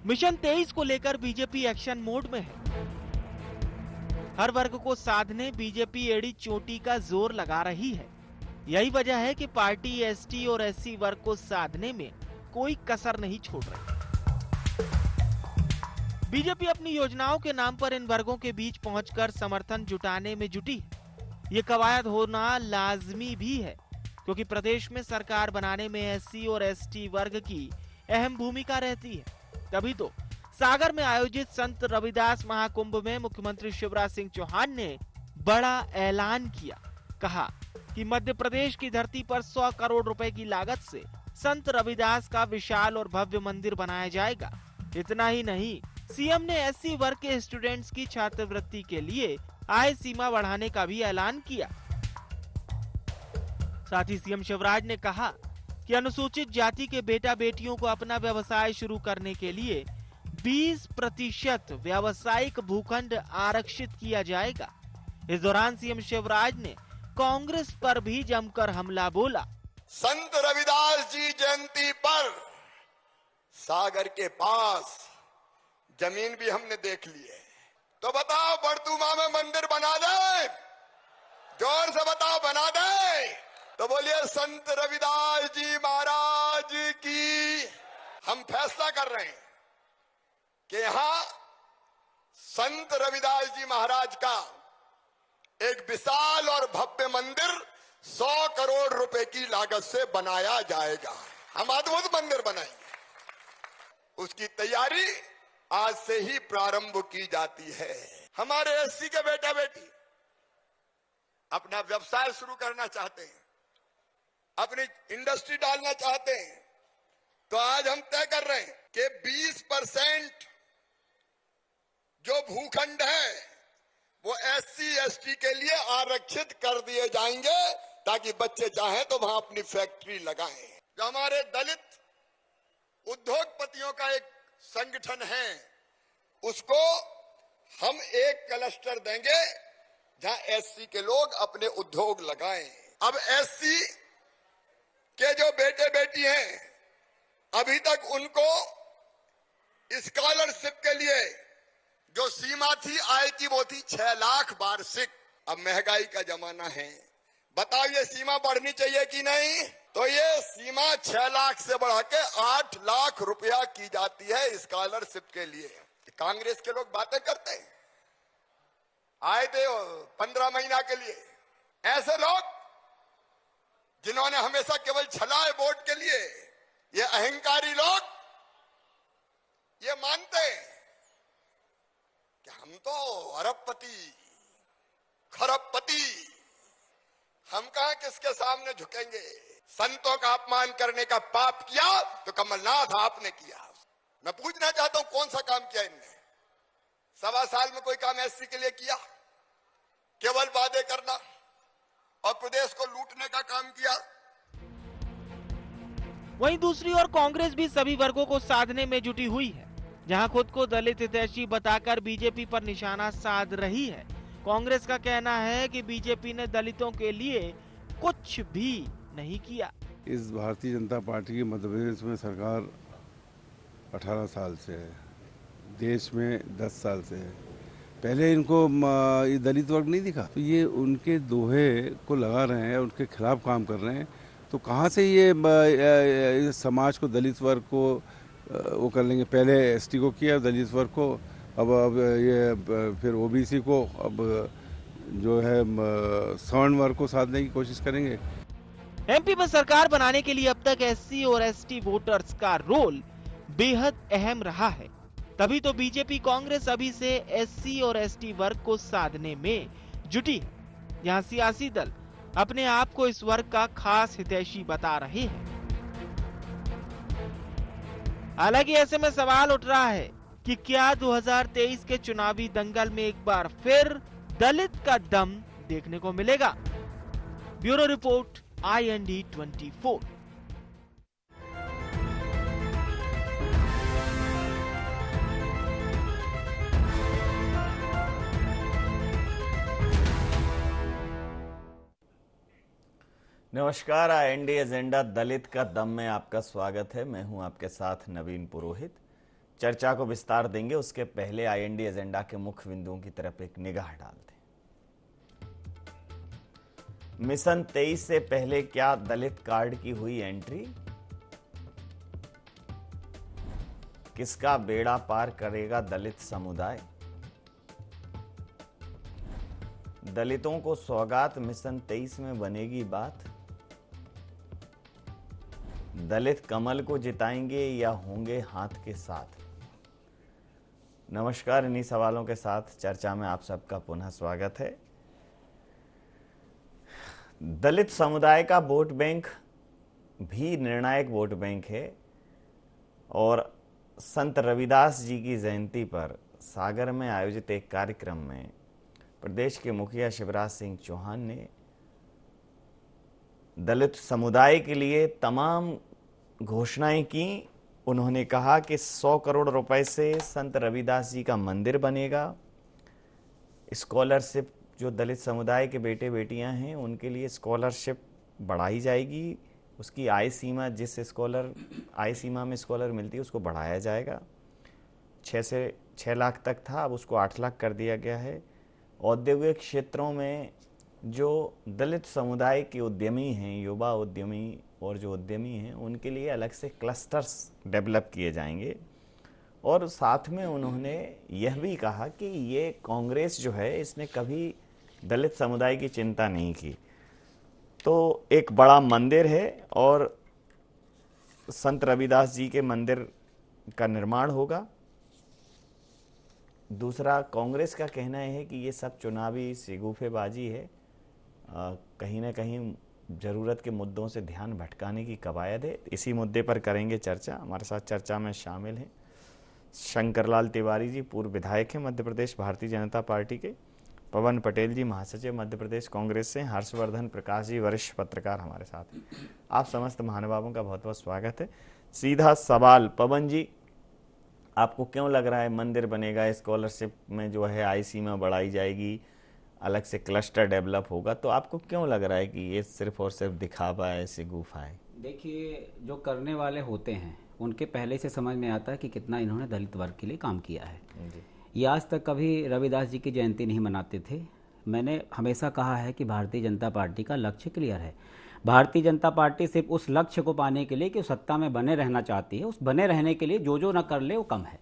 Mission 23 को लेकर BJP action mode में है। हर वर्ग को साधने बीजेपी एड़ी चोटी का जोर लगा रही है। यही वजह है कि पार्टी एसटी और एससी वर्ग को साधने में कोई कसर नहीं छोड़ रही। बीजेपी अपनी योजनाओं के नाम पर इन वर्गों के बीच पहुंचकर समर्थन जुटाने में जुटी है। ये कवायद होना लाजमी भी है, क्योंकि प्रदेश में सरकार बनाने में एससी और एसटी वर्ग की अहम भूमिका रहती है। तभी तो सागर में आयोजित संत रविदास महाकुंभ में मुख्यमंत्री शिवराज सिंह चौहान ने बड़ा ऐलान किया। कहा कि मध्य प्रदेश की धरती पर 100 करोड़ रुपए की लागत से संत रविदास का विशाल और भव्य मंदिर बनाया जाएगा। इतना ही नहीं, सीएम ने एससी वर्ग के स्टूडेंट्स की छात्रवृत्ति के लिए आय सीमा बढ़ाने का भी ऐलान किया। साथ ही सीएम शिवराज ने कहा कि अनुसूचित जाति के बेटा बेटियों को अपना व्यवसाय शुरू करने के लिए 20% व्यावसायिक भूखंड आरक्षित किया जाएगा। इस दौरान सीएम शिवराज ने कांग्रेस पर भी जमकर हमला बोला। संत रविदास जी जयंती पर सागर के पास जमीन भी हमने देख ली है, तो बताओ बड़तुमा में मंदिर बना दे, जोर से बताओ बना दे, तो बोलिए संत रविदास जी महाराज की। हम फैसला कर रहे हैं कि यहां संत रविदास जी महाराज का एक विशाल और भव्य मंदिर 100 करोड़ रुपए की लागत से बनाया जाएगा। हम अद्भुत मंदिर बनाएंगे, उसकी तैयारी आज से ही प्रारंभ की जाती है। हमारे एससी के बेटा बेटी अपना व्यवसाय शुरू करना चाहते हैं, अपनी इंडस्ट्री डालना चाहते हैं, तो आज हम तय कर रहे हैं कि 20% जो भूखंड है वो एससी एसटी के लिए आरक्षित कर दिए जाएंगे, ताकि बच्चे चाहें तो वहां अपनी फैक्ट्री लगाएं। जो हमारे दलित उद्योगपतियों का एक संगठन है, उसको हम एक क्लस्टर देंगे जहां एससी के लोग अपने उद्योग लगाएं। अब एससी के जो बेटे बेटी हैं, अभी तक उनको स्कॉलरशिप के लिए जो सीमा थी आय की, वो थी 6 लाख वार्षिक। अब महंगाई का जमाना है, बताओ ये सीमा बढ़नी चाहिए कि नहीं? तो ये सीमा 6 लाख से बढ़ा के 8 लाख रुपया की जाती है स्कॉलरशिप के लिए। कांग्रेस के लोग बातें करते हैं, आए थे 15 महीना के लिए। ऐसे लोग जिन्होंने हमेशा केवल छलाए वोट के लिए, ये अहंकारी लोग ये मानते हैं कि हम तो अरबपति खरबपति, हम कहां किसके सामने झुकेंगे। संतों का अपमान करने का पाप किया तो कमलनाथ आपने किया। मैं पूछना चाहता हूं कौन सा काम किया इनने? 1.25 साल में कोई काम एससी के लिए किया? केवल वादे करना और प्रदेश को लूटने का काम किया। वहीं दूसरी ओर कांग्रेस भी सभी वर्गों को साधने में जुटी हुई है। जहां खुद को दलित हितैषी बताकर बीजेपी पर निशाना साध रही है। कांग्रेस का कहना है कि बीजेपी ने दलितों के लिए कुछ भी नहीं किया। इस भारतीय जनता पार्टी की मध्य प्रदेश में सरकार 18 साल से है, देश में 10 साल से है। पहले इनको ये दलित वर्ग नहीं दिखा, तो ये उनके दोहे को लगा रहे हैं, उनके खिलाफ काम कर रहे हैं। तो कहाँ से ये समाज को, दलित वर्ग को वो कर लेंगे? पहले एसटी को किया, दलित वर्ग को, अब ये फिर ओबीसी को, अब जो है सवर्ण वर्ग को साधने की कोशिश करेंगे। एमपी में सरकार बनाने के लिए अब तक एससी और एसटी वोटर्स का रोल बेहद अहम रहा है। तभी तो बीजेपी कांग्रेस अभी से एससी और एसटी वर्ग को साधने में जुटी है। यहाँ सियासी दल अपने आप को इस वर्ग का खास हितैषी बता रहे हैं। हालांकि ऐसे में सवाल उठ रहा है कि क्या 2023 के चुनावी दंगल में एक बार फिर दलित का दम देखने को मिलेगा? Bureau report, IND 24। नमस्कार, IND एजेंडा दलित का दम में आपका स्वागत है। मैं हूं आपके साथ नवीन पुरोहित। चर्चा को विस्तार देंगे उसके पहले आईएनडी एजेंडा के मुख्य बिंदुओं की तरफ एक निगाह डालते हैं। मिशन 23 से पहले क्या दलित कार्ड की हुई एंट्री? किसका बेड़ा पार करेगा दलित समुदाय? दलितों को सौगात मिशन 23 में बनेगी बात? दलित कमल को जिताएंगे या होंगे हाथ के साथ? नमस्कार, इन्हीं सवालों के साथ चर्चा में आप सबका पुनः स्वागत है। दलित समुदाय का वोट बैंक भी निर्णायक वोट बैंक है और संत रविदास जी की जयंती पर सागर में आयोजित एक कार्यक्रम में प्रदेश के मुखिया शिवराज सिंह चौहान ने दलित समुदाय के लिए तमाम घोषणाएं की। उन्होंने कहा कि 100 करोड़ रुपए से संत रविदास जी का मंदिर बनेगा, स्कॉलरशिप जो दलित समुदाय के बेटे बेटियां हैं उनके लिए स्कॉलरशिप बढ़ाई जाएगी, उसकी आय सीमा आय सीमा में स्कॉलर मिलती है उसको बढ़ाया जाएगा। 6 से 6 लाख तक था, अब उसको 8 लाख कर दिया गया है। औद्योगिक क्षेत्रों में जो दलित समुदाय के उद्यमी हैं, युवा उद्यमी और जो उद्यमी हैं उनके लिए अलग से क्लस्टर्स डेवलप किए जाएंगे। और साथ में उन्होंने यह भी कहा कि ये कांग्रेस जो है इसने कभी दलित समुदाय की चिंता नहीं की। तो एक बड़ा मंदिर है और संत रविदास जी के मंदिर का निर्माण होगा। दूसरा, कांग्रेस का कहना है कि ये सब चुनावी शिगुफेबाजी है, कहीं ना कहीं ज़रूरत के मुद्दों से ध्यान भटकाने की कवायद है। इसी मुद्दे पर करेंगे चर्चा। हमारे साथ चर्चा में शामिल हैं शंकरलाल तिवारी जी, पूर्व विधायक हैं मध्य प्रदेश भारतीय जनता पार्टी के, पवन पटेल जी, महासचिव मध्य प्रदेश कांग्रेस से, हर्षवर्धन प्रकाश जी, वरिष्ठ पत्रकार हमारे साथ हैं। आप समस्त महानुभावों का बहुत बहुत स्वागत है। सीधा सवाल, पवन जी, आपको क्यों लग रहा है मंदिर बनेगा, स्कॉलरशिप में जो है आय सीमा बढ़ाई जाएगी, अलग से क्लस्टर डेवलप होगा, तो आपको क्यों लग रहा है कि ये सिर्फ और सिर्फ दिखावा है, शिगुफा है? देखिए, जो करने वाले होते हैं उनके पहले से समझ में आता है कि कितना इन्होंने दलित वर्ग के लिए काम किया है। ये आज तक कभी रविदास जी की जयंती नहीं मनाते थे। मैंने हमेशा कहा है कि भारतीय जनता पार्टी का लक्ष्य क्लियर है। भारतीय जनता पार्टी सिर्फ उस लक्ष्य को पाने के लिए कि सत्ता में बने रहना चाहती है, उस बने रहने के लिए जो ना कर ले वो कम है।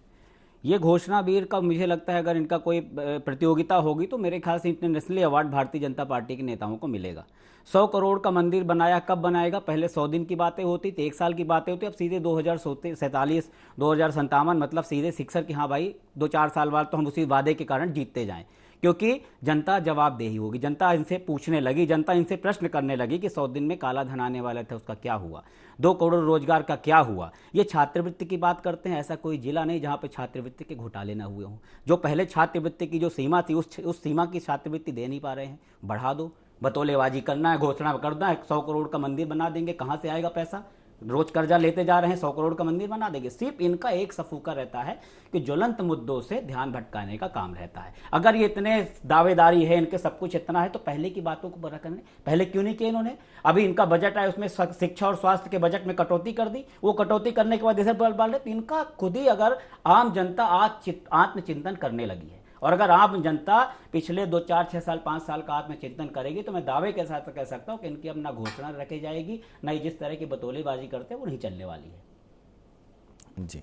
ये घोषणा वीर का मुझे लगता है अगर इनका कोई प्रतियोगिता होगी तो मेरे ख्याल से internationally award Bharatiya Janata party के नेताओं को मिलेगा। 100 करोड़ का मंदिर बनाया, कब बनाएगा? पहले 100 दिन की बातें होती थी, 1 साल की बातें होती, अब सीधे 2047 2057, मतलब सीधे सिक्सर कि हाँ भाई 2-4 साल बाद तो हम उसी वादे के कारण जीतते जाएं, क्योंकि जनता जवाबदेही होगी। जनता इनसे पूछने लगी, जनता इनसे प्रश्न करने लगी कि 100 दिन में काला धन आने वाला था, उसका क्या हुआ? 2 करोड़ रोजगार का क्या हुआ? ये छात्रवृत्ति की बात करते हैं, ऐसा कोई जिला नहीं जहां पे छात्रवृत्ति के घोटाले ना हुए हों। जो पहले छात्रवृत्ति की जो सीमा थी उस सीमा की छात्रवृत्ति दे नहीं पा रहे हैं, बढ़ा दो। बतौलेबाजी करना है, घोषणा करना है, 100 करोड़ का मंदिर बना देंगे, कहां से आएगा पैसा? रोज कर्जा लेते जा रहे हैं, 100 करोड़ का मंदिर बना देंगे। सिर्फ इनका एक सफूका रहता है कि ज्वलंत मुद्दों से ध्यान भटकाने का काम रहता है। अगर ये इतने दावेदारी है, इनके सब कुछ इतना है, तो पहले की बातों को बड़ा करने पहले क्यों नहीं किया इन्होंने? अभी इनका बजट है, उसमें शिक्षा और स्वास्थ्य के बजट में कटौती कर दी। वो कटौती करने के बाद इसे बल रहे, तो इनका खुद ही अगर आम जनता आत्मचिंतन करने लगी है, और अगर आम जनता पिछले 2, 4, 6 साल 5 साल का आत्मचिंतन करेगी, तो मैं दावे के साथ कह सकता हूं कि इनकी अब ना घोषणा रखी जाएगी, ना जिस तरह की बतौलेबाजी करते हैं वो नहीं चलने वाली है। जी,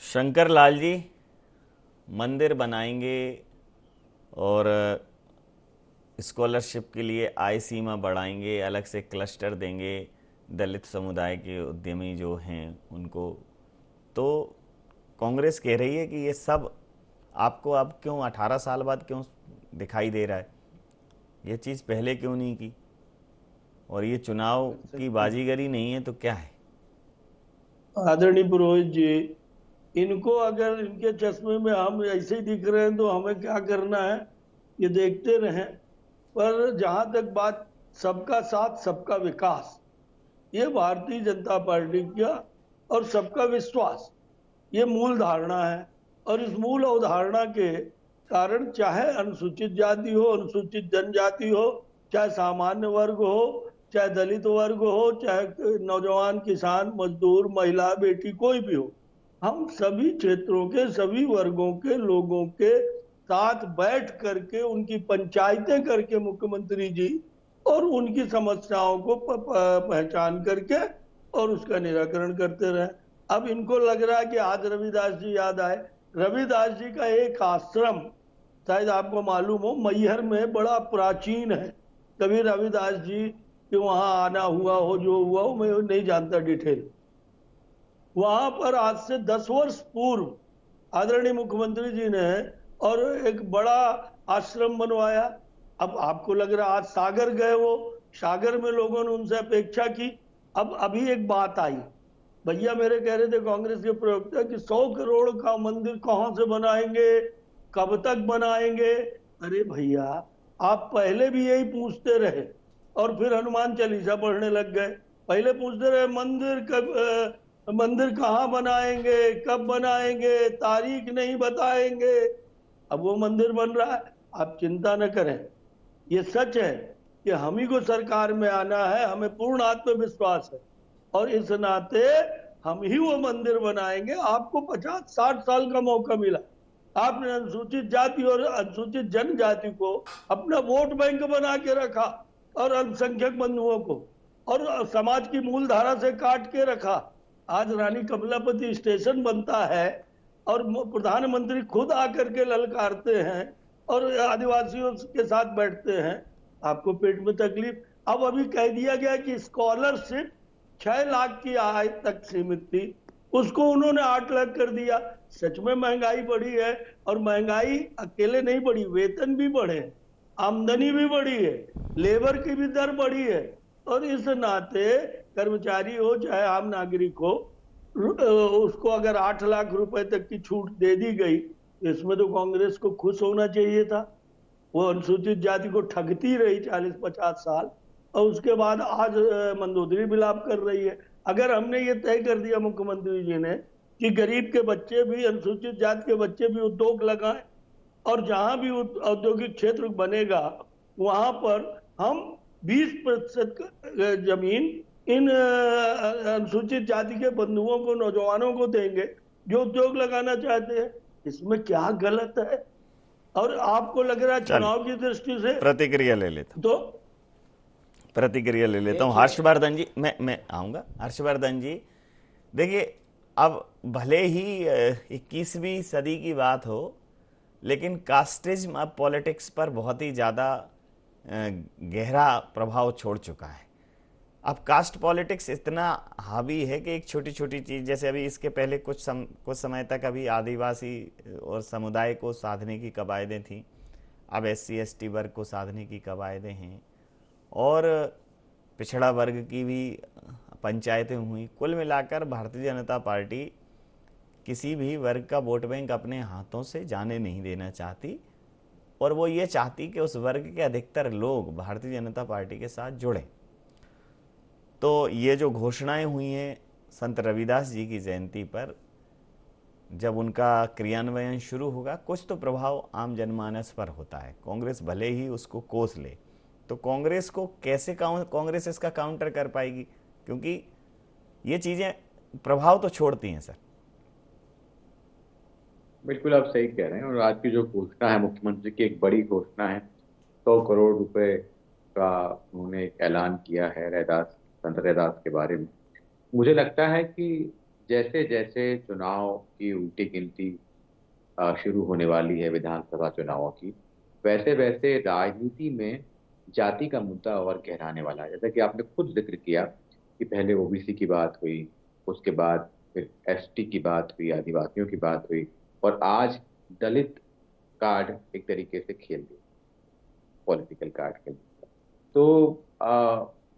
शंकर लाल जी, मंदिर बनाएंगे और स्कॉलरशिप के लिए आय सीमा बढ़ाएंगे, अलग से क्लस्टर देंगे दलित समुदाय के उद्यमी जो हैं उनको, तो कांग्रेस कह रही है कि ये सब आपको अब क्यों 18 साल बाद क्यों दिखाई दे रहा है? ये चीज़ पहले क्यों नहीं की? और ये चुनाव की बाजीगरी नहीं है तो क्या है? आदरणीय पुरोहित जी, इनको अगर इनके चश्मे में हम ऐसे ही दिख रहे हैं तो हमें क्या करना है, ये देखते रहें। पर जहां तक बात सबका साथ सबका विकास, ये भारतीय जनता पार्टी का और सबका विश्वास, ये मूल धारणा है। और इस मूल अवधारणा के कारण चाहे अनुसूचित जाति हो, अनुसूचित जनजाति हो, चाहे सामान्य वर्ग हो, चाहे दलित वर्ग हो, चाहे नौजवान, किसान, मजदूर, महिला, बेटी, कोई भी हो, हम सभी क्षेत्रों के सभी वर्गों के लोगों के साथ बैठ करके उनकी पंचायतें करके मुख्यमंत्री जी और उनकी समस्याओं को पहचान करके और उसका निराकरण करते रहे। अब इनको लग रहा है कि आज रविदास जी याद आए। रविदास जी का एक आश्रम शायद आपको मालूम हो, मैहर में बड़ा प्राचीन है। कभी रविदास जी के वहां आना हुआ हो, जो हुआ हो मैं नहीं जानता डिटेल। वहां पर आज से 10 वर्ष पूर्व आदरणीय मुख्यमंत्री जी ने और एक बड़ा आश्रम बनवाया। अब आपको लग रहा आज सागर गए, वो सागर में लोगों ने उनसे अपेक्षा की। अब अभी एक बात आई, भैया मेरे कह रहे थे कांग्रेस के प्रवक्ता कि 100 करोड़ का मंदिर कहां से बनाएंगे, कब तक बनाएंगे। अरे भैया, आप पहले भी यही पूछते रहे और फिर हनुमान चालीसा पढ़ने लग गए। पहले पूछते रहे मंदिर कहाँ बनाएंगे, कब बनाएंगे, तारीख नहीं बताएंगे। अब वो मंदिर बन रहा है, आप चिंता न करें। ये सच है कि हम ही को सरकार में आना है, हमें पूर्ण आत्मविश्वास है और इस नाते हम ही वो मंदिर बनाएंगे। आपको 50-60 साल का मौका मिला, आपने अनुसूचित जाति और अनुसूचित जनजाति को अपना वोट बैंक बना के रखा और अल्पसंख्यक बंधुओं को और समाज की मूल धारा से काट के रखा। आज रानी कमलापति स्टेशन बनता है और प्रधानमंत्री खुद आकर के ललकारते हैं और आदिवासियों के साथ बैठते हैं। आपको पेट में तकलीफ। अब अभी कह दिया गया कि स्कॉलरशिप 6 लाख की आय तक सीमित थी, उसको उन्होंने 8 लाख कर दिया। सच में महंगाई बढ़ी है और महंगाई अकेले नहीं बढ़ी, वेतन भी बढ़े, आमदनी भी बढ़ी है, लेबर की भी दर बढ़ी है और इस नाते कर्मचारी हो चाहे आम नागरिक हो, उसको अगर 8 लाख रुपए तक की छूट दे दी गई, इसमें तो कांग्रेस को खुश होना चाहिए था। वो अनुसूचित जाति को ठगती रही 40-50 साल और उसके बाद आज मंदोदरी विलाप कर रही है। अगर हमने ये तय कर दिया मुख्यमंत्री जी ने कि गरीब के बच्चे भी, अनुसूचित जाति के बच्चे भी उद्योग लगाएं और जहां भी औद्योगिक क्षेत्र बनेगा वहां पर हम 20% जमीन इन अनुसूचित जाति के बंधुओं को, नौजवानों को देंगे जो उद्योग लगाना चाहते हैं। इसमें क्या गलत है? और आपको लग रहा है चुनाव की दृष्टि से प्रतिक्रिया ले लेता तो प्रतिक्रिया ले लेता हूं। हर्षवर्धन जी, मैं आऊंगा। हर्षवर्धन जी, देखिए, अब भले ही 21वीं सदी की बात हो, लेकिन कास्टिज्म अब पॉलिटिक्स पर बहुत ही ज़्यादा गहरा प्रभाव छोड़ चुका है। अब कास्ट पॉलिटिक्स इतना हावी है कि एक छोटी छोटी चीज़, जैसे अभी इसके पहले कुछ समय तक अभी आदिवासी और समुदाय को साधने की कवायदें थीं, अब SC ST वर्ग को साधने की कवायदें हैं और पिछड़ा वर्ग की भी पंचायतें हुई। कुल मिलाकर भारतीय जनता पार्टी किसी भी वर्ग का वोट बैंक अपने हाथों से जाने नहीं देना चाहती और वो ये चाहती कि उस वर्ग के अधिकतर लोग भारतीय जनता पार्टी के साथ जुड़ें। तो ये जो घोषणाएं हुई हैं संत रविदास जी की जयंती पर, जब उनका क्रियान्वयन शुरू होगा, कुछ तो प्रभाव आम जनमानस पर होता है। कांग्रेस भले ही उसको कोस ले, तो कांग्रेस को कैसे कांग्रेस इसका काउंटर कर पाएगी? क्योंकि ये चीज़ें प्रभाव तो छोड़ती हैं सर। बिल्कुल आप सही कह रहे हैं। और आज की जो घोषणा है मुख्यमंत्री की, एक बड़ी घोषणा है। 100 करोड़ रुपए का उन्होंने एक ऐलान किया है संत रैदास के बारे में। मुझे लगता है कि जैसे जैसे चुनाव की उल्टी गिनती शुरू होने वाली है विधानसभा चुनावों की, वैसे वैसे राजनीति में जाति का मुद्दा और गहराने वाला है। जैसा कि आपने खुद जिक्र किया कि पहले ओबीसी की बात हुई, उसके बाद फिर ST की बात हुई, आदिवासियों की बात हुई और आज दलित कार्ड एक तरीके से खेल दिया, पॉलिटिकल कार्ड खेल दिया। तो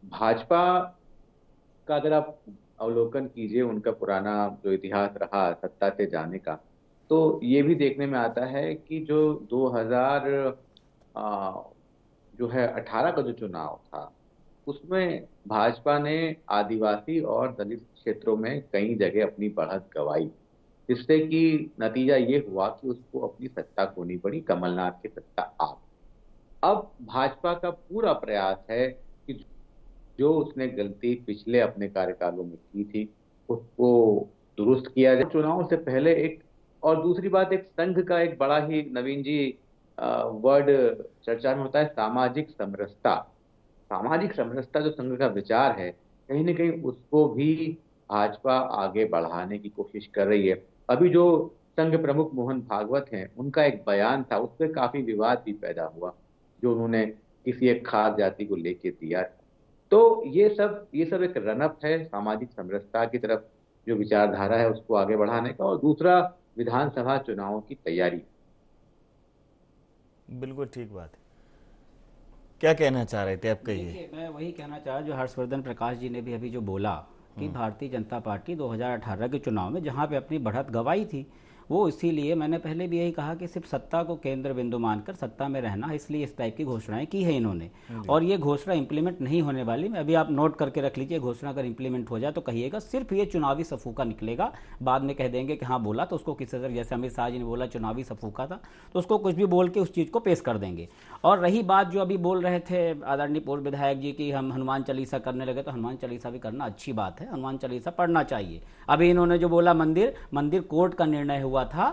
भाजपा का अगर आप अवलोकन कीजिए, उनका पुराना जो इतिहास रहा सत्ता से जाने का, तो ये भी देखने में आता है कि जो 2018 का जो चुनाव था, उसमें भाजपा ने आदिवासी और दलित क्षेत्रों में कई जगह अपनी बढ़त गंवाई, जिससे कि नतीजा ये हुआ कि उसको अपनी सत्ता खोनी पड़ी, कमलनाथ की सत्ता आप। अब भाजपा का पूरा प्रयास है कि जो उसने गलती पिछले अपने कार्यकालों में की थी उसको दुरुस्त किया जाए चुनाव से पहले। एक और दूसरी बात, एक संघ का एक बड़ा ही, नवीन जी, वर्ड चर्चा में होता है, सामाजिक समरसता। सामाजिक समरसता जो संघ का विचार है, कहीं ना कहीं उसको भी भाजपा आगे बढ़ाने की कोशिश कर रही है। अभी जो संघ प्रमुख मोहन भागवत हैं, उनका एक बयान था, उस पर काफी विवाद भी पैदा हुआ, जो उन्होंने किसी एक खास जाति को लेके दिया। तो ये सब एक रनअप है सामाजिक समरसता की तरफ, जो विचारधारा है उसको आगे बढ़ाने का। और दूसरा, विधानसभा चुनावों की तैयारी। बिल्कुल ठीक बात है। क्या कहना चाह रहे थे आप, कहिए। देखिए, मैं वही कहना चाह, जो हर्षवर्धन प्रकाश जी ने भी अभी जो बोला कि भारतीय जनता पार्टी 2018 के चुनाव में जहां पे अपनी बढ़त गंवाई थी, वो इसीलिए, मैंने पहले भी यही कहा कि सिर्फ सत्ता को केंद्र बिंदु मानकर सत्ता में रहना, इसलिए इस टाइप की घोषणाएं की है इन्होंने। और ये घोषणा इंप्लीमेंट नहीं होने वाली। अभी आप नोट करके रख लीजिए, घोषणा अगर इंप्लीमेंट हो जाए तो कहिएगा सिर्फ ये चुनावी सफूका निकलेगा। बाद में कह देंगे कि हाँ बोला, तो उसको किसी तरह, जैसे अमित शाह जी ने बोला चुनावी सफूका था, तो उसको कुछ भी बोल के उस चीज़ को पेश कर देंगे। और रही बात जो अभी बोल रहे थे आदरणीय पूर्व विधायक जी की हम हनुमान चालीसा करने लगे, तो हनुमान चालीसा भी करना अच्छी बात है, हनुमान चालीसा पढ़ना चाहिए। अभी इन्होंने जो बोला मंदिर कोर्ट का निर्णय हुआ था,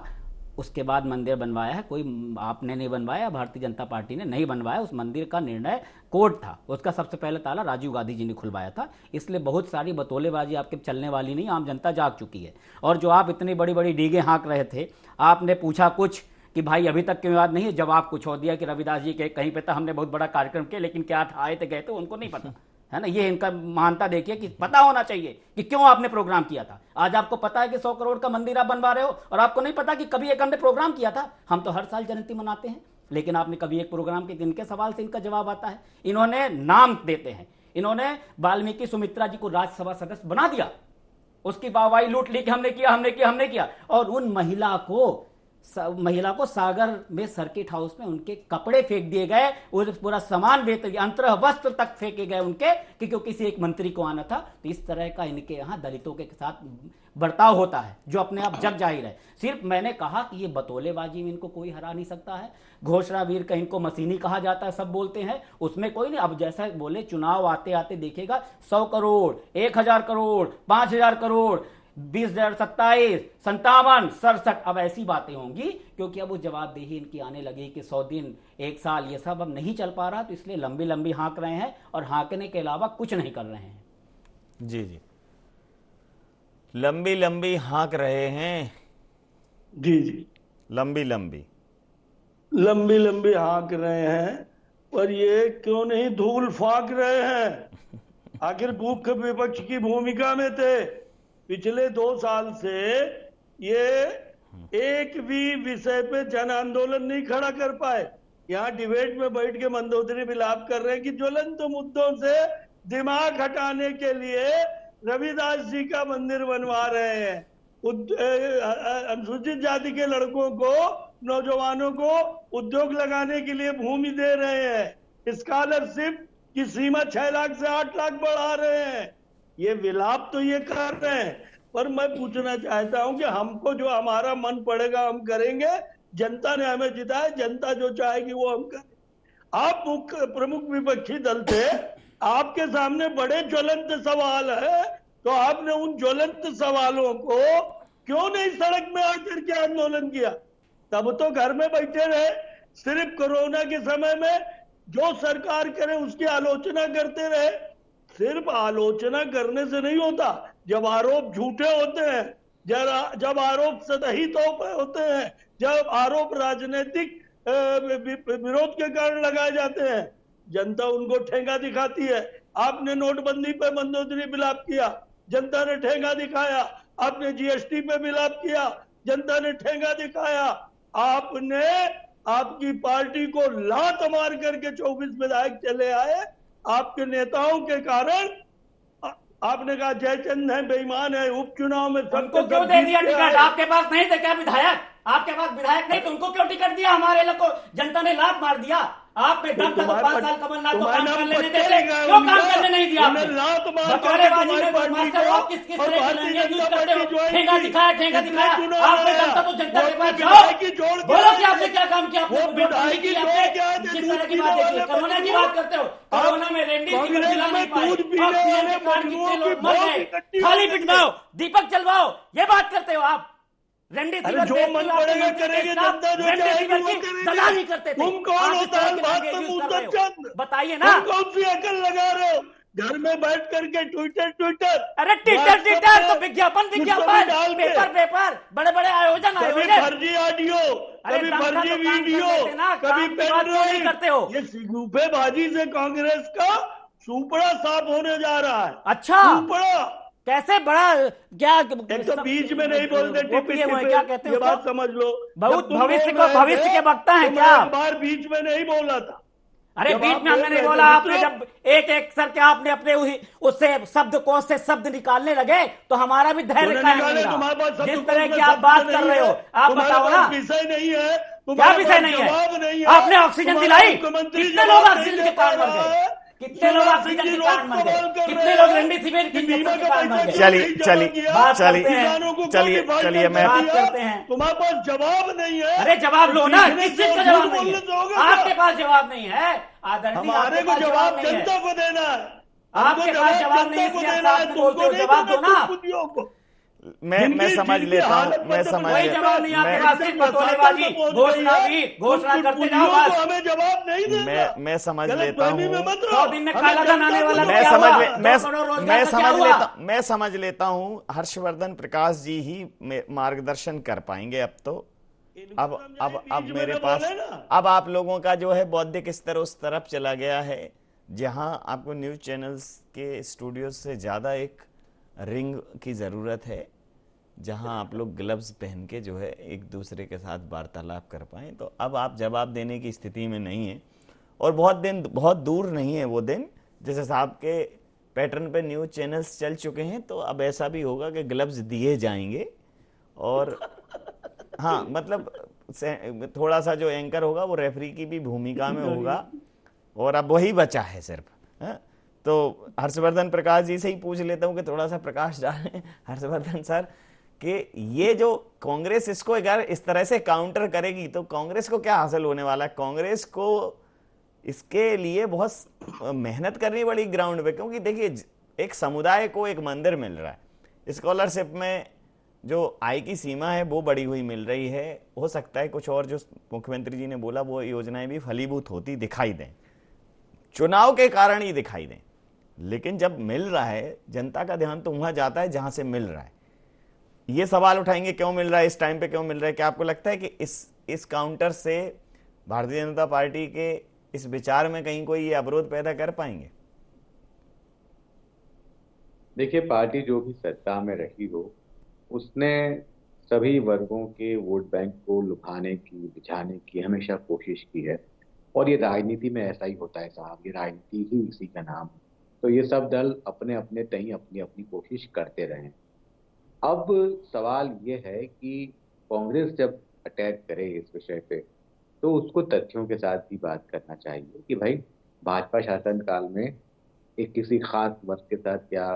उसके बाद मंदिर बनवाया है, कोई आपने नहीं बनवाया, भारतीय जनता पार्टी ने नहीं बनवाया। उस मंदिर का निर्णय कोर्ट था, उसका सबसे पहले ताला राजीव गांधी जी ने खुलवाया था। इसलिए बहुत सारी बतौलेबाजी आपके चलने वाली नहीं, आम जनता जाग चुकी है। और जो आप इतनी बड़ी बड़ी डीगे हाँक रहे थे, आपने पूछा कुछ कि भाई अभी तक की बात नहीं है, जवाब कुछ हो दिया कि रविदास जी के कहीं पे था, हमने बहुत बड़ा कार्यक्रम किया, लेकिन क्या था, आए थे गए थे, उनको नहीं पता है ना। ये इनका महानता देखिए कि पता होना चाहिए कि क्यों आपने प्रोग्राम किया था। आज आपको पता है कि 100 करोड़ का मंदिर आप बनवा रहे हो, और आपको नहीं पता कि कभी एक हमने प्रोग्राम किया था। हम तो हर साल जयंती मनाते हैं, लेकिन आपने कभी एक प्रोग्राम किया। इनके सवाल से इनका जवाब आता है। इन्होंने नाम देते हैं, इन्होंने वाल्मीकि सुमित्रा जी को राज्यसभा सदस्य बना दिया, उसकी वाहवाही लूट ली कि हमने किया। और उन महिला को सागर में सर्किट हाउस में उनके कपड़े फेंक दिए गए, और पूरा सामान अंतरह वस्त्र तक फेंके गए उनके, क्योंकि किसी एक मंत्री को आना था। तो इस तरह का इनके यहाँ दलितों के साथ बर्ताव होता है, जो अपने आप जग जाहिर है। सिर्फ मैंने कहा कि ये बतौलेबाजी में इनको कोई हरा नहीं सकता है। घोषणा वीर का इनको मशीनी कहा जाता है, सब बोलते हैं, उसमें कोई नहीं। अब जैसा बोले चुनाव आते आते देखिएगा 100 करोड़, 1000 करोड़, 5000 करोड़, 20,027, 57, 67, अब ऐसी बातें होंगी, क्योंकि अब वो जवाबदेही इनकी आने लगी कि 100 दिन, 1 साल, ये सब अब नहीं चल पा रहा। तो इसलिए लंबी लंबी हाँक रहे हैं, और हाँकने के अलावा कुछ नहीं कर रहे हैं। जी, लंबी लंबी हाँक रहे हैं। जी, लंबी लंबी हाँक रहे हैं, पर ये क्यों नहीं धूल फाक रहे हैं? आखिर मुख्य विपक्ष की भूमिका में थे। पिछले 2 साल से ये एक भी विषय पे जन आंदोलन नहीं खड़ा कर पाए। यहाँ डिबेट में बैठ के मंदोदरी विलाप कर रहे हैं कि ज्वलंत मुद्दों से दिमाग हटाने के लिए रविदास जी का मंदिर बनवा रहे हैं। अनुसूचित जाति के लड़कों को, नौजवानों को उद्योग लगाने के लिए भूमि दे रहे हैं। स्कॉलरशिप की सीमा 6 लाख से 8 लाख बढ़ा रहे हैं। ये विलाप तो ये कर रहे हैं, पर मैं पूछना चाहता हूं कि हमको जो हमारा मन पड़ेगा हम करेंगे। जनता ने हमें जिताया, जनता जो चाहेगी वो हम करेंगे। आप मुख्य प्रमुख विपक्षी दल थे, आपके सामने बड़े ज्वलंत सवाल है, तो आपने उन ज्वलंत सवालों को क्यों नहीं सड़क में आकर के आंदोलन किया? तब तो घर में बैठे रहे। सिर्फ कोरोना के समय में जो सरकार करे उसकी आलोचना करते रहे। सिर्फ आलोचना करने से नहीं होता, जब आरोप झूठे होते हैं, जब आरोप सतही तौर पर होते हैं, जब आरोप राजनीतिक विरोध के कारण लगाए जाते हैं, जनता उनको ठेंगा दिखाती है। आपने नोटबंदी पे मंदोदरी विलाप किया, जनता ने ठेंगा दिखाया। आपने जीएसटी पे विलाप किया, जनता ने ठेंगा दिखाया। आपने आपकी पार्टी को लात मार करके 24 विधायक चले आए। आपके नेताओं के कारण आपने कहा जयचंद है, बेईमान है, उपचुनाव में सबको क्यों दे दिया टिकट? आपके पास नहीं थे क्या विधायक? आपके पास विधायक नहीं तो उनको क्यों टिकट दिया? हमारे लोग को जनता ने लात मार दिया। आप पे दम था तो 5 साल कमलनाथ को काम कर लेने देते, क्यों काम करने नहीं दिया आपने? बतौलेबाजी में मास्टर आप किस तरह की लैंग्वेज यूज करते हो? ठेंगा दिखाया। आप पे दम था तो जनता के पास जाओ, बोलो कि आपने क्या काम किया। आपने नोटबंदी की, आपने तरह की बात है? कोरोना की बात करते हो, कोरोना में रेमडेसिविर दिला नहीं पाए, ऑक्सीजन के कारण कितने लोग मर गए, खाली पिटवाओ, दीपक जलवाओ, ये बात करते हो आप। रेमडेसिविर जो मन पड़ेगा करेंगे, जनता जो चाहेगी वो करेगी। दलाली करते थे। तुम कौन होता है बात में मुद्दत चंद? बताइए ना, तुम कौन सी अकल लगा रहे हो? घर में बैठ करके ट्विटर अरे ट्विटर तो विज्ञापन पेपर बड़े बड़े आयोजन कभी फर्जी ऑडियो, कभी फर्जी वीडियो, कभी पेन करते हो। ये सूपेबाजी से कांग्रेस का सुपड़ा साफ होने जा रहा है। अच्छा, सुपड़ा कैसे बड़ा क्या? एक तो बीच में नहीं बोलते, क्या कहते हैं? ये बात समझ लो, बहुत भविष्य के वक्ता है क्या? एक बार बीच में नहीं बोला था। अरे बीच में हमने नहीं बोला, आपने जब एक एक करके आपने अपने उससे शब्दकोश से शब्द निकालने लगे तो हमारा भी धैर्य कायम नहीं रहा। जिस तरह की आप बात कर रहे हो, आप बताओ ना, विषय नहीं है, क्या विषय नहीं है? आपने ऑक्सीजन दिलाई, कितने लोग ऑक्सीजन के कारण मर गए? कितने लोग ऑक्सीजन के कारण मर गए? कितने लोग रेमडेसिविर के कारण मर गए? चलिए मैं बात करते हैं। तुम्हारे पास जवाब नहीं है। अरे जवाब लो ना, किस चीज का जवाब नहीं है? आपके पास जवाब नहीं है आदरणीय, हमारे को जवाब जनता को देना है। आपके पास जवाब नहीं है, तुमको जवाब दो ना। मैं समझ लेता हूँ, मैं समझ लेता हूँ, मैं समझ लेता हूँ। हर्षवर्धन प्रकाश जी ही मार्गदर्शन कर पाएंगे अब तो। अब मेरे पास अब आप लोगों का जो है बौद्धिक स्तर उस तरफ चला गया है जहां आपको न्यूज चैनल्स के स्टूडियो से ज्यादा एक रिंग की जरूरत है, जहां आप लोग ग्लव्स पहन के जो है एक दूसरे के साथ वार्तालाप कर पाए। तो अब आप जवाब देने की स्थिति में नहीं है और बहुत दूर नहीं है वो दिन जिस हिसाब के पैटर्न पे न्यूज चैनल्स चल चुके हैं। तो अब ऐसा भी होगा कि ग्लव्स दिए जाएंगे और हाँ, मतलब थोड़ा सा जो एंकर होगा वो रेफरी की भी भूमिका में होगा और अब वही बचा है सिर्फ। हाँ? तो हर्षवर्धन प्रकाश जी से ही पूछ लेता हूं कि थोड़ा सा प्रकाश डालें हर्षवर्धन सर कि ये जो कांग्रेस इसको अगर इस तरह से काउंटर करेगी तो कांग्रेस को क्या हासिल होने वाला है? कांग्रेस को इसके लिए बहुत मेहनत करनी पड़ी ग्राउंड पे, क्योंकि देखिए एक समुदाय को एक मंदिर मिल रहा है, स्कॉलरशिप में जो आय की सीमा है वो बढ़ी हुई मिल रही है। हो सकता है कुछ और जो मुख्यमंत्री जी ने बोला वो योजनाएं भी फलीभूत होती दिखाई दें, चुनाव के कारण ही दिखाई दें, लेकिन जब मिल रहा है जनता का ध्यान तो वहां जाता है जहां से मिल रहा है। ये सवाल उठाएंगे क्यों मिल रहा है, इस टाइम पे क्यों मिल रहा है? क्या आपको लगता है कि इस काउंटर से भारतीय जनता पार्टी के इस विचार में कहीं कोई ये अवरोध पैदा कर पाएंगे? देखिए, पार्टी जो भी सत्ता में रही हो उसने सभी वर्गों के वोट बैंक को लुभाने की, बिछाने की हमेशा कोशिश की है और ये राजनीति में ऐसा ही होता है साहब, ये राजनीति ही इसी का नाम है। तो ये सब दल अपने अपने तहीं अपनी अपनी कोशिश करते रहे। अब सवाल ये है कि कांग्रेस जब अटैक करे इस विषय पे तो उसको तथ्यों के साथ भी बात करना चाहिए कि भाई भाजपा शासनकाल में एक किसी खास वर्ग के साथ क्या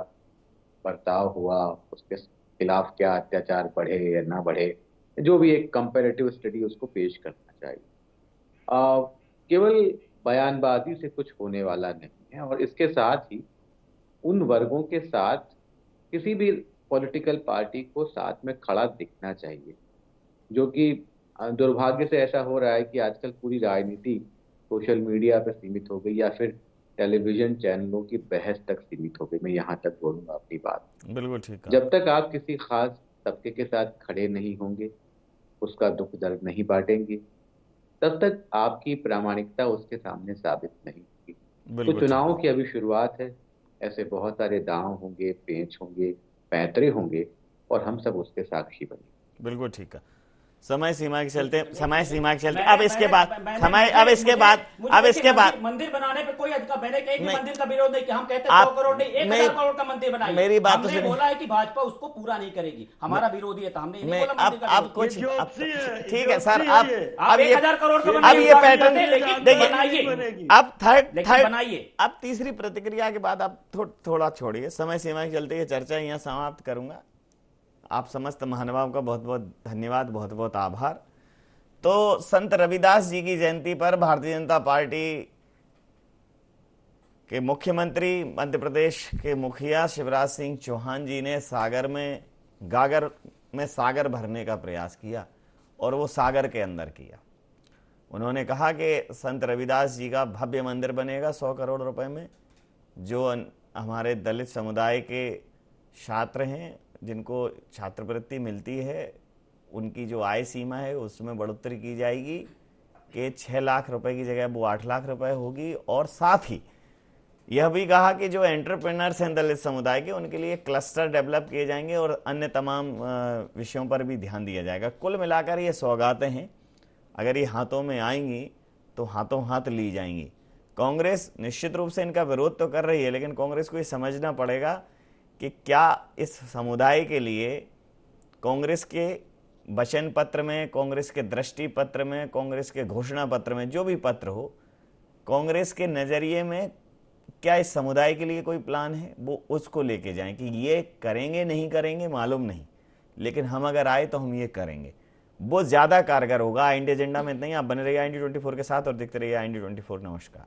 बर्ताव हुआ, उसके खिलाफ क्या अत्याचार बढ़े या ना बढ़े, जो भी एक कंपैरेटिव स्टडी उसको पेश करना चाहिए। केवल बयानबाजी से कुछ होने वाला नहीं है और इसके साथ ही उन वर्गों के साथ किसी भी पॉलिटिकल पार्टी को साथ में खड़ा दिखना चाहिए, जो कि दुर्भाग्य से ऐसा हो रहा है कि आजकल पूरी राजनीति सोशल मीडिया पर सीमित हो गई या फिर टेलीविजन चैनलों की बहस तक सीमित हो गई। मैं यहाँ तक बोलूंगा अपनी बात। बिल्कुल ठीक। जब तक आप किसी खास तबके के साथ खड़े नहीं होंगे, उसका दुख दर्द नहीं बांटेंगे, तब तक आपकी प्रामाणिकता उसके सामने साबित नहीं होगी। तो चुनावों की अभी शुरुआत है, ऐसे बहुत सारे दांव होंगे, पेंच होंगे, पैंतरे होंगे और हम सब उसके साक्षी बनेंगे। बिल्कुल ठीक है। समय सीमा के चलते अब इसके बाद मंदिर बनाने पे कोई अधिकार, मैंने कही कि मंदिर का विरोध नहीं, कि हम कहते हैं 100 करोड़ नहीं 1000 करोड़ का मंदिर बनाइए। मेरी बात हमने बोला है कि भाजपा उसको पूरा नहीं करेगी, हमारा विरोधी है, तो हमने नहीं बोला मंदिर का। अब कुछ ठीक है सर, अब 1000 करोड़ का अब ये पैटर्न देखिए, अब थर्ड बनाइए। अब तीसरी प्रतिक्रिया के बाद आप थोड़ा छोड़िए, समय सीमा के चलते चर्चा यहाँ समाप्त करूंगा। आप समस्त महानुभाव का बहुत बहुत धन्यवाद, बहुत बहुत आभार। तो संत रविदास जी की जयंती पर भारतीय जनता पार्टी के मुख्यमंत्री मध्य प्रदेश के मुखिया शिवराज सिंह चौहान जी ने गागर में सागर भरने का प्रयास किया और वो सागर के अंदर किया। उन्होंने कहा कि संत रविदास जी का भव्य मंदिर बनेगा 100 करोड़ रुपए में। जो हमारे दलित समुदाय के छात्र हैं जिनको छात्रवृत्ति मिलती है, उनकी जो आय सीमा है उसमें बढ़ोतरी की जाएगी कि 6 लाख रुपए की जगह वो 8 लाख रुपए होगी। और साथ ही यह भी कहा कि जो एंटरप्रेन्योर्स हैं दलित समुदाय के, उनके लिए क्लस्टर डेवलप किए जाएंगे और अन्य तमाम विषयों पर भी ध्यान दिया जाएगा। कुल मिलाकर ये सौगातें हैं, अगर ये हाथों में आएंगी तो हाथों हाथ ली जाएंगी। कांग्रेस निश्चित रूप से इनका विरोध तो कर रही है, लेकिन कांग्रेस को ये समझना पड़ेगा कि क्या इस समुदाय के लिए कांग्रेस के वचन पत्र में, कांग्रेस के दृष्टि पत्र में, कांग्रेस के घोषणा पत्र में, जो भी पत्र हो, कांग्रेस के नजरिए में क्या इस समुदाय के लिए कोई प्लान है, वो उसको लेके जाएं कि ये करेंगे नहीं करेंगे मालूम नहीं, लेकिन हम अगर आए तो हम ये करेंगे। वो ज्यादा कारगर होगा। इंडिया एजेंडा में इतना ही। आप बने रहिए IND24 के साथ और देखते रहिए IND24। नमस्कार।